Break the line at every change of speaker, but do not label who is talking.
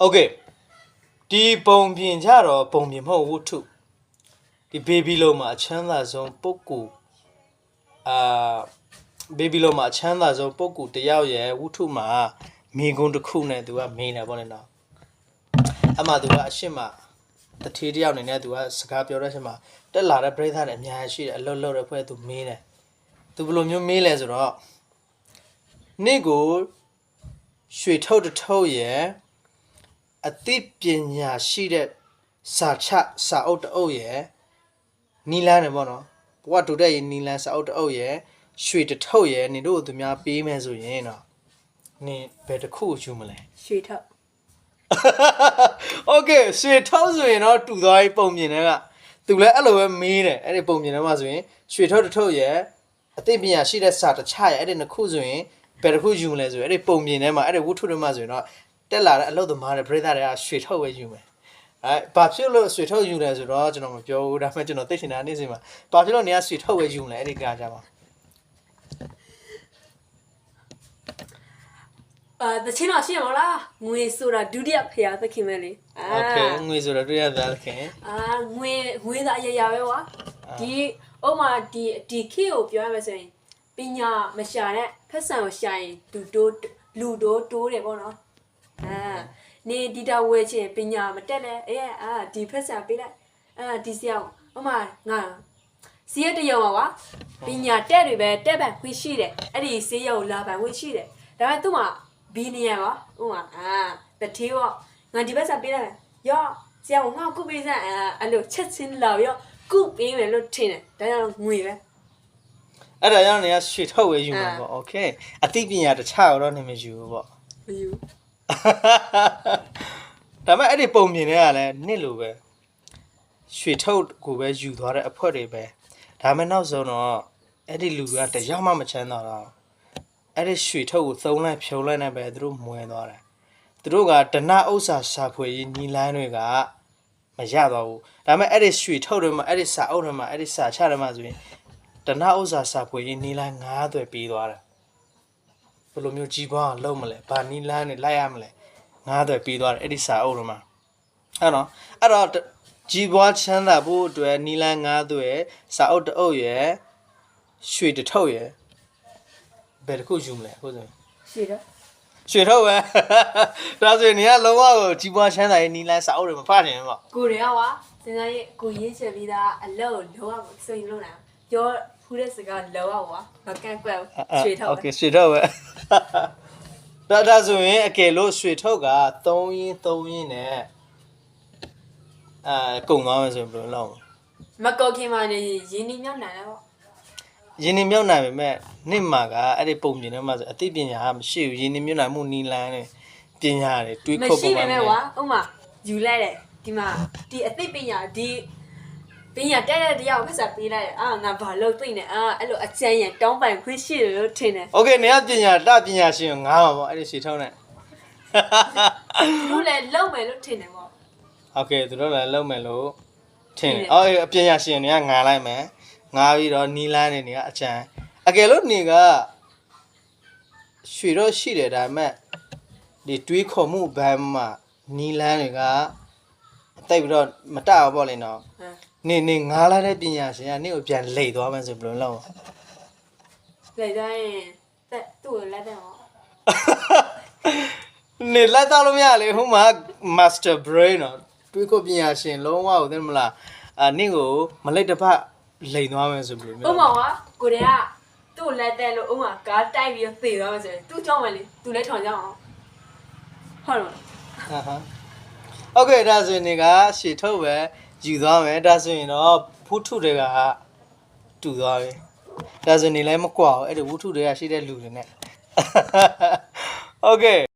Okay ဒီပုံပြင်ကြတော့ပုံပြင်မဟုတ်ဝတ္ထုဒီ baby လုံးမှာအချမ်းသာဆုံးပုဂ္ဂိုလ်baby လုံးမှာအချမ်းသာဆုံးပုဂ္ဂိုလ်တယောက်ရဲ့ဝတ္ထုမှာမိဂုံတစ်ခုနဲ့သူကမင်းတယ်ပေါ့လေနော်အမှသူကအရှင်းမှာတထေးတယောက်နေနဲ့သူကစကားပြောတဲ့အချိန်မှာတက်လာတဲ့ပြိဿတွေအများကြီးရှိတယ်အလွတ်လွတ်တဲ့ဖွဲ့သူမင်းတယ်သူဘယ်လိုမျိုးမင်းလဲဆိုတော့နေ့ကိုရွှေထုတ်တထုတ်ရဲ့အသိပညာရှိတဲ့စာအုပ်တအုပ်ရဲ့နီလန်းတယ်ပေါ့နော်ဘဝတူတဲ့နီလန်းစာအုပ်တအုပ်ရဲ့ရွှေတထုတ်ရဲ့နေတို့သူများပေးမယ်ဆိုရင်တော့နေဘယ်တစ်ခုယူမလဲ
ရွှေထုတ်
โอเคရွှေထုတ်ဆိုရင်တော့တူသွားပြီပုံမြင်တဲ့ကသူလည်းအဲ့လိုပဲမေးတယ်အဲ့ဒီပုံမြင်ထဲမှာဆိုရင်ရွှေထုတ်တထုတ်ရဲ့အသိပညာရှိတဲ့စာတခြားရဲ့အဲ့ဒီနှစ်ခုဆိုရင်ဘယ်တစ်ခုယူမလဲဆိုရင်အဲ့ဒီပုံမြင်ထဲမှာအဲ့ဒီဝတ္ထုတွေမှာဆိုရင်တော့တက်လာတဲ့အလုပ်သမားတွေပြိဿတွေကရွှေထုတ်ပဲယူမယ်ဘာဖြစ်လို့ရွှေထုတ်ယူလဲဆိုတော့ကျွန်တော်မပြောဘူးဒါပေမဲ့ကျွန်တော်သိချင်တာနေ့စဉ်မှာဘာဖြစ်လို့နေကရွှေထုတ်ပဲယူမလဲအဲ့ဒီကကြပါ
တချင်းတော့ရှိရမလားငွေဆိုတာဒုတိယဖရာသခင်ပဲလေ
โอเคငွေဆိုတာဒုတိယသခင်
ငွေသားအရာပဲကွာဒီဥမာဒီခေတ်ကိုပြောရမယ်ဆိုရင်ပညာမရှာတဲ့ဖက်ဆံကိုရှာရင်လူတိုးတယ်ပေါ့နော်နေဒီတာဝဲချင်းပညာမတက်လဲဒီဖက်ဆံပေးလိုက်ဒီဆရာဥမာငါစီးရတရောပါကွာပညာတက်တွေပဲတက်ပံခွင့်ရှိတယ်အဲ့ဒီဆေးရုံလာပံခွင့်ရှိတယ်ဒါပေမဲ့သူ့မှာဘီနီယံပါဥမာတထေးပေါ့ငါဒီဘက်ဆံပေးလိုက်ရောဆရာကငါကုပေးစမ်းအဲ့လိုချက်ချင်းလာရောကုပေးမယ်လို့ထင်တယ်ဒါကြောင့်ငွေပဲ
အဲ့ဒါကြောင့်နေကရွှေထုတ်ဝဲယူမှာပေါ့โอเคအသိပညာတခြားတော့နေမယူဘူးပေါ့
မယူ
ဒါပေမဲ့အဲ့ဒီပုံမြင်တွေကလည်းနှစ်လိုပဲရွှေထုတ်ကိုပဲယူသွားတဲ့အဖွက်တွေပဲဒါပေမဲ့နောက်ဆုံးတော့အဲ့ဒီလူကတယောက်မှမချမ်းသာတော့အဲ့ဒီရွှေထုတ်ကိုသုံးလိုက်ဖြုံလိုက်နေပဲသူတို့မွဲသွားတယ်သူတို့ကဒဏဥစ္စာစာဖွေရေးညီလိုင်းတွေကမရတော့ဘူးဒါပေမဲ့အဲ့ဒီရွှေထုတ်တွေမှာအဲ့ဒီစာအုပ်တွေမှာအဲ့ဒီစာချတွေမှာဆိုရင်ဒဏဥစ္စာစာဖွေရေးညီလိုင်း9သွယ်ပြီးသွားတယ်ဘယ်လိုမျိုးကြီးပွားအောင်လုပ်မလဲဘာနီလန်းနဲ့လိုက်ရမလဲ9သွယ်ပြီးသွားတယ်အဲ့ဒီစာအုပ်တွေမှာအဲ့တော့ကြီးပွားချမ်းသာဖို့အတွက်နီလန်း9သွယ်စာအုပ်တအုပ်ရယ်ရွှေတထုတ်ရယ်ဘယ်တစ်ခုယူမလဲဟုတ်ဆို
ရွှေ
ထုတ်ပဲဒါဆိုရင်နေကလုံးဝကိုကြီးပွားချမ်းသာရေးနီလန်းစာအုပ်တွေမဖတ်နိုင်ဘူးပေါ့
ကိုတွေကကွာစဉ်းစားရေးကိုရေးချပြီးသားအလုပ်လောရဆိုရင်လို့လားပြောဖူးတဲ့စကားလောရကွာမကန့်ကွက်ရွှေထုတ်
โอเคရွှေထုတ်ပဲဒါဆိုရင်အကယ်လို့ရွှေထုတ်က3ရင်းနဲ့ကုန်သွားမယ်ဆိုရင်ဘယ်လိုလုပ်
မကောခင်မှာနေရင်းနှီးမြောက်နိုင်တယ်ပေါ့
ရင်းနှီးမြောက်နိုင်ပေမဲ့နှစ်မှာကအဲ့ဒီပုံပြင်ထဲမှာဆိုအသိပညာကမရှိဘူးရင်းနှီးမြောက်နိုင်မှုနီလန်းနဲ့ပညာတွေတွေးခုတ်ပုံ
မှာမရှိပဲကွာဥမာယူလိုက်တယ်ဒီမှာဒီအသိပညာဒီပညာတက်တဲ့တရားကိုဖက်စားပေးလိုက်တယ်ငါဘာလို့သိနေအဲ့လိုအချမ်းရတောင်းပန်ခွင့်ရှိတယ်လို့ထင်တယ်
โอเคနေကပညာပညာရှင်ကိုငားပါပေါ့အဲ့ဒီရှည်ထုံးနဲ့
သူတို့လည်းလုံမယ်လို့ထင်တယ်ပေါ့
โอเคသူတို့လည်းလုံမယ်လို့ထင်တယ်အော်ပညာရှင်တွေကငားလိုက်မယ်ငားပြီးတော့နီလန်းနေကအချမ်းအကယ်လို့နေကရွှေတော့ရှိတယ်ဒါပေမဲ့ဒီတွေးခေါ်မှုဘန်းမှာနီလန်းတွေကတိတ်ပြီးတော့မတအောင်ပေါ့လေနော်နေငားလိုက်တဲ့ပညာရှင်ကနေကိုပြန်လိတ်သွားမှဆိုဘယ်လိုလုပ်
လိတ်သွားရင်သူ့ကိုလက်တယ်ဟော
နေလက်တော့လို့မရလေဟိုမှာ master brain နော်တွေးခေါ်ပညာရှင်လုံးဝကိုသိမလားနင့်ကိုမလိတ်တစ်ပတ်လိန်သွားမယ်ဆိုပြီး
ဥမာကွာကိုတွေကသူ့လက်တဲ့လို့ဥမာကားတိုက်ပြီးသေသွားမယ်ဆိုရင်သူ့ကြောင်းမယ်လေသူလည်းထောင်ကြအောင်ဟုတ်လား
โอเคဒါဆိုရင်နေကရှည်ထုတ်ပဲယူသွားမယ်ဒါဆိုရင်တော့ဝုထုတွေကတူသွားပြီဒါဆိုနေလည်းမကွာဘူးအဲ့ဒီဝုထုတွေကရှိတဲ့လူတွေနဲ့โอเค